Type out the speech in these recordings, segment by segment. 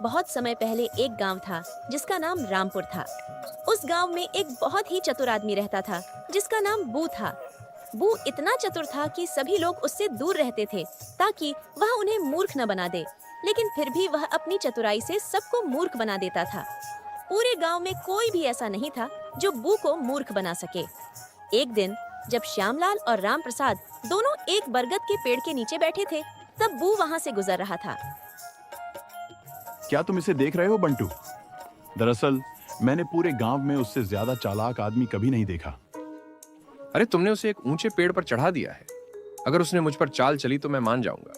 बहुत समय पहले एक गांव था जिसका नाम रामपुर था। उस गांव में एक बहुत ही चतुर आदमी रहता था जिसका नाम बू था। बू इतना चतुर था कि सभी लोग उससे दूर रहते थे ताकि वह उन्हें मूर्ख न बना दे, लेकिन फिर भी वह अपनी चतुराई से सबको मूर्ख बना देता था। पूरे गांव में कोई भी ऐसा नहीं था जो बू को मूर्ख बना सके। एक दिन जब श्यामलाल और राम प्रसाद दोनों एक बरगद के पेड़ के नीचे बैठे थे, तब बू वहां से गुजर रहा था। क्या तुम इसे देख रहे हो बंटू? दरअसल मैंने पूरे गांव में उससे ज्यादा चालाक आदमी कभी नहीं देखा। अरे तुमने उसे एक ऊंचे पेड़ पर चढ़ा दिया है। अगर उसने मुझ पर चाल चली तो मैं मान जाऊंगा।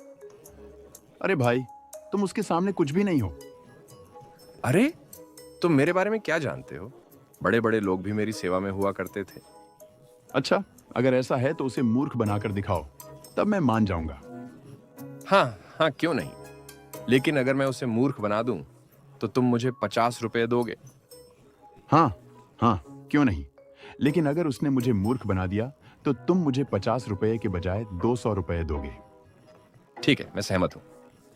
अरे भाई, तुम उसके सामने कुछ भी नहीं हो। अरे तुम मेरे बारे में क्या जानते हो? बड़े बड़े लोग भी मेरी सेवा में हुआ करते थे। अच्छा, अगर ऐसा है तो उसे मूर्ख बनाकर दिखाओ, तब मैं मान जाऊंगा। हाँ हाँ, क्यों नहीं। लेकिन अगर मैं उसे मूर्ख बना दूं तो तुम मुझे 50 रुपए दोगे? हाँ हाँ, क्यों नहीं। लेकिन अगर उसने मुझे मूर्ख बना दिया तो तुम मुझे 50 रुपए के बजाय 200 रुपए दोगे। ठीक है, मैं सहमत हूँ।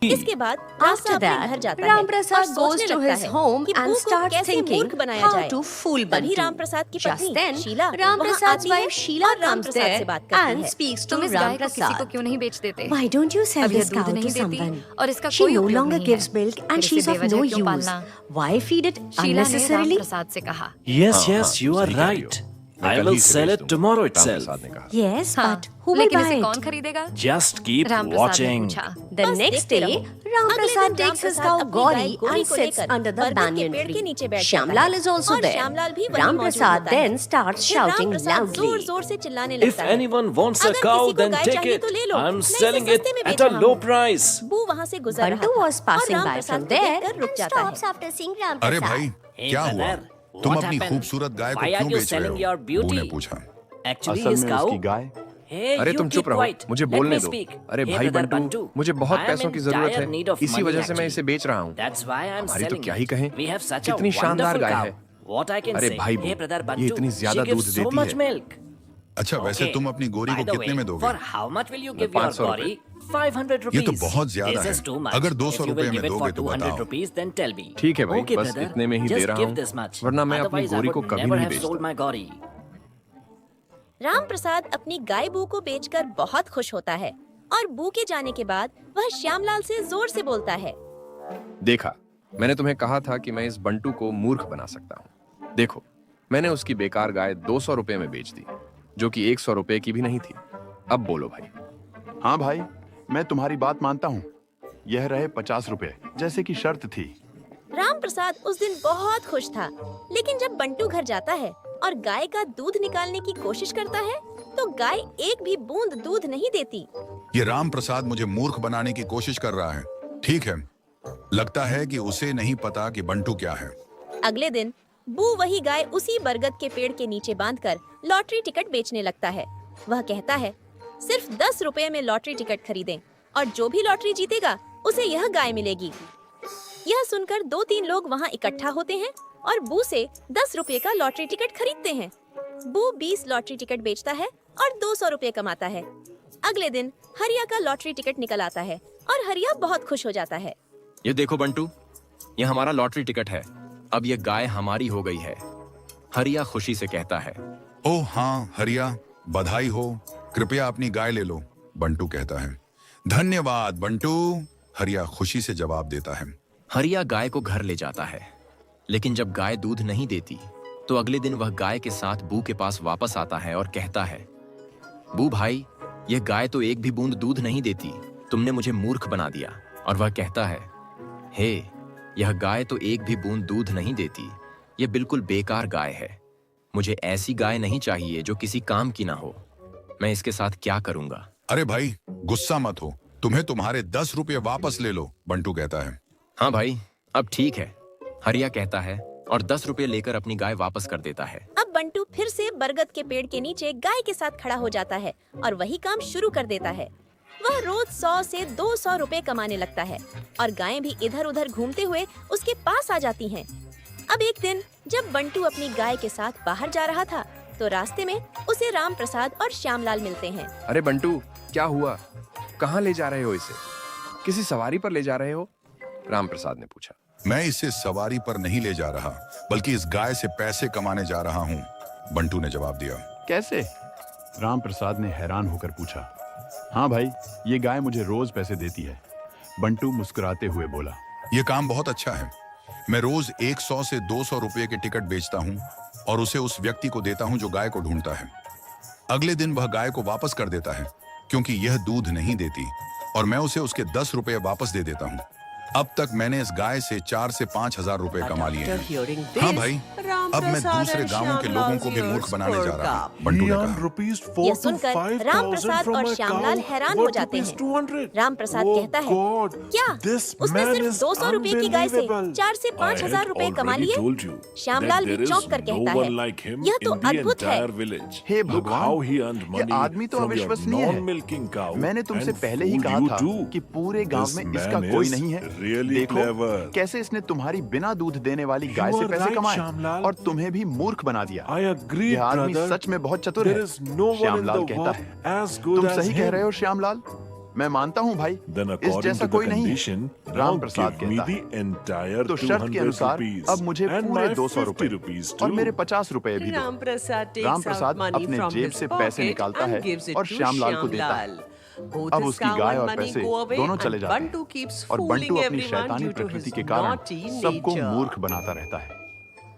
इसके बाद After that, Ram Prasad goes to his home and starts thinking how to fool तभी Bantu. राम प्रसाद की Just पत्नी then, शीला Ram वहाँ Prasad's आती है wife Sheila और राम comes प्रसाद से there बात करती and है। speaks to तुम इस Ram गाय को किसी को Prasad. क्यों नहीं बेच देते? Why don't you sell अब यह this दूध cow नहीं to देती someone? और इसका She कोई no उपयोग longer नहीं gives है। milk फिर and इसे she's of बेवजह no क्यों use. पालना? Why feed it शीला ने राम unnecessarily? प्रसाद से कहा। Yes, हाँ, yes, you are सही कह रही हो। right. मैं I कल will ही इसे sell बेच it दूंगा, tomorrow राम itself. प्रसाद ने कहा। Yes, हाँ, but who will लेकिन buy इसे it? कौन खरीदेगा? Just keep राम प्रसाद ने watching. पूछा। The बस next देखते day, रहो। Ram अगले दिन Prasad राम takes his प्रसाद cow अपनी Gauri गाय गोरी and को sits लेकर under the बरगद के banyan पेड़ के tree. नीचे बैठ Shyamlal जाता is है also और there. श्यामलाल भी वहीं Ram मौजूद Prasad होता है। then starts फिर राम shouting प्रसाद loudly. जोर-जोर से चिल्लाने If लगता है। anyone wants a अगर cow, किसी को then गाय take चाहिए it. तो ले लो, I'm मैं इसे selling it सस्ते में बेच at a रहा low हूँ। price. बू वहाँ से गुजर रहा Bantu था was passing और राम by प्रसाद from को there देखकर रुक and जाता है। stops after seeing Ram अरे Prasad. भाई, Hey, क्या हुआ? brother, तुम what अपनी happened? खूबसूरत गाय को Why are क्यों you बेच रहे selling हो? your बू ने beauty? पूछा। Actually, असल his में cow. उसकी गाय। Hey, अरे you तुम चुप keep रहो, quiet. मुझे Let बोलने me दो। speak. अरे Hey, भाई brother बंटू, मुझे बहुत I am पैसों in की जरूरत dire है, need of इसी money, वजह से मैं actually. इसे बेच रहा हूँ। That's why I'm हमारी तो selling क्या ही it. कहें। We have such a कितनी शानदार wonderful गाय cow. है। What I can अरे say. भाई Hey, बू, brother ये Bantu, इतनी ज्यादा she gives दूध so देती much है। milk. अच्छा, वैसे Okay. तुम अपनी गोरी By को the कितने way, में दोगे? For how much will you give your 500 Gauri? 500 rupees. ये तो बहुत ज्यादा This है। is too much. अगर 200 If you will रुपए में give it दोगे for तो 200 बताओ। rupees, then tell me. ठीक है भाई, Okay, बस brother, इतने में ही दे just रहा give हूँ, this much. वरना मैं अपनी Otherwise, I गोरी would को कभी never नहीं have sold बेचता। my Gauri. राम प्रसाद अपनी गाय बू को बेचकर बहुत खुश होता है और बू के जाने के बाद वह श्यामलाल से जोर से बोलता है। देखा, मैंने तुम्हें कहा था कि मैं इस बंटू को मूर्ख बना सकता हूँ। देखो, मैंने उसकी बेकार गाय 200 रुपए में बेच दी, जो कि 100 रुपए की भी नहीं थी। अब बोलो भाई। हाँ भाई, मैं तुम्हारी बात मानता हूँ। यह रहे 50 रुपए, जैसे कि शर्त थी। राम प्रसाद उस दिन बहुत खुश था, लेकिन जब बंटू घर जाता है और गाय का दूध निकालने की कोशिश करता है, तो गाय एक भी बूंद दूध नहीं देती। ये राम प्रसाद मुझे मूर्ख बनाने की कोशिश कर रहा है। ठीक है, लगता है कि उसे नहीं पता कि बंटू क्या है। अगले दिन बू वही गाय उसी बरगद के पेड़ के नीचे बांधकर लॉटरी टिकट बेचने लगता है। वह कहता है, सिर्फ 10 रुपए में लॉटरी टिकट खरीदें और जो भी लॉटरी जीतेगा उसे यह गाय मिलेगी। यह सुनकर 2-3 लोग वहाँ इकट्ठा होते हैं और बू से 10 रुपए का लॉटरी टिकट खरीदते हैं। बू 20 लॉटरी टिकट बेचता है और 200 रुपए कमाता है। अगले दिन हरिया का लॉटरी टिकट निकल आता है और हरिया बहुत खुश हो जाता है। ये देखो बंटू, ये हमारा लॉटरी टिकट है। अब ये गाय हमारी हो गई है। हरिया खुशी से कहता है। ओह हाँ हरिया, बधाई हो। कृपया अपनी गाय ले लो, बंटू कहता है। धन्यवाद बंटू, हरिया खुशी से जवाब देता है। हरिया गाय को घर ले जाता है, लेकिन जब गाय दूध नहीं देती तो अगले दिन वह गाय के साथ बू के पास वापस आता है और कहता है, बू भाई, यह गाय तो एक भी बूंद दूध नहीं देती, तुमने मुझे मूर्ख बना दिया। और वह कहता है, हे, यह गाय तो एक भी बूंद दूध नहीं देती, यह बिल्कुल बेकार गाय है। मुझे ऐसी गाय नहीं चाहिए जो किसी काम की ना हो। मैं इसके साथ क्या करूंगा? अरे भाई, गुस्सा मत हो, तुम्हें तुम्हारे 10 रुपये वापस ले लो, बंटू कहता है। हाँ भाई, अब ठीक है, हरिया कहता है और 10 रुपए लेकर अपनी गाय वापस कर देता है। अब बंटू फिर से बरगद के पेड़ के नीचे गाय के साथ खड़ा हो जाता है और वही काम शुरू कर देता है। वह रोज 100 से 200 रुपए कमाने लगता है और गायें भी इधर उधर घूमते हुए उसके पास आ जाती हैं। अब एक दिन जब बंटू अपनी गाय के साथ बाहर जा रहा था, तो रास्ते में उसे राम प्रसाद और श्यामलाल मिलते हैं। अरे बंटू, क्या हुआ? कहाँ ले जा रहे हो इसे? किसी सवारी पर ले जा रहे हो? रामप्रसाद ने पूछा। मैं इसे सवारी पर नहीं ले जा रहा, बल्कि इस गाय से पैसे कमाने जा रहा हूँ, बंटू ने जवाब दिया। कैसे? रामप्रसाद ने हैरान होकर पूछा। हाँ भाई, ये गाय मुझे रोज पैसे देती है, बंटू मुस्कुराते हुए बोला। ये काम बहुत अच्छा है। मैं रोज 100 से 200 रुपए के टिकट बेचता हूँ और उसे उस व्यक्ति को देता हूँ जो गाय को ढूंढता है। अगले दिन वह गाय को वापस कर देता है, क्योंकि यह दूध नहीं देती, और मैं उसे उसके 10 रुपए वापस दे देता हूँ। अब तक मैंने इस गाय से 4 से 5 हजार रुपए कमा लिए हैं। हाँ भाई, अब मैं दूसरे गांवों के लोगों को भी मूर्ख बनाने जा रहा हूँ, बंटू ने कहा। यह सुनकर रामप्रसाद और श्यामलाल हैरान हो जाते हैं। रामप्रसाद कहता है, क्या उसने सिर्फ 200 रुपए की गाय से 4 से 5 हजार रुपए कमा लिए? श्यामलाल भी चौंक कर कहता है, यह तो अद्भुत है। हे भगवान, यह आदमी तो अविश्वसनीय है। मैंने तुमसे पहले ही कहा था कि पूरे गांव में इसका कोई नहीं है। देखो कैसे इसने तुम्हारी बिना दूध देने वाली गाय से पैसे कमाए और तुम्हें भी मूर्ख बना दिया। यह आदमी सच में बहुत चतुर है, श्यामलाल कहता है। तुम सही कह रहे हो श्यामलाल, मैं मानता हूँ भाई, इस जैसा कोई नहीं है। रामप्रसाद कहता है, तो शर्त के अनुसार अब मुझे पूरे 200 रुपए और मेरे 50 रुपए भी दो। रामप्रसाद अपने जेब से पैसे निकालता है और श्यामलाल को देता है। अब उसकी गाय और पैसे दोनों चले जाते हैं और बंटू अपनी शैतानी प्रकृति के कारण सबको मूर्ख बनाता रहता है।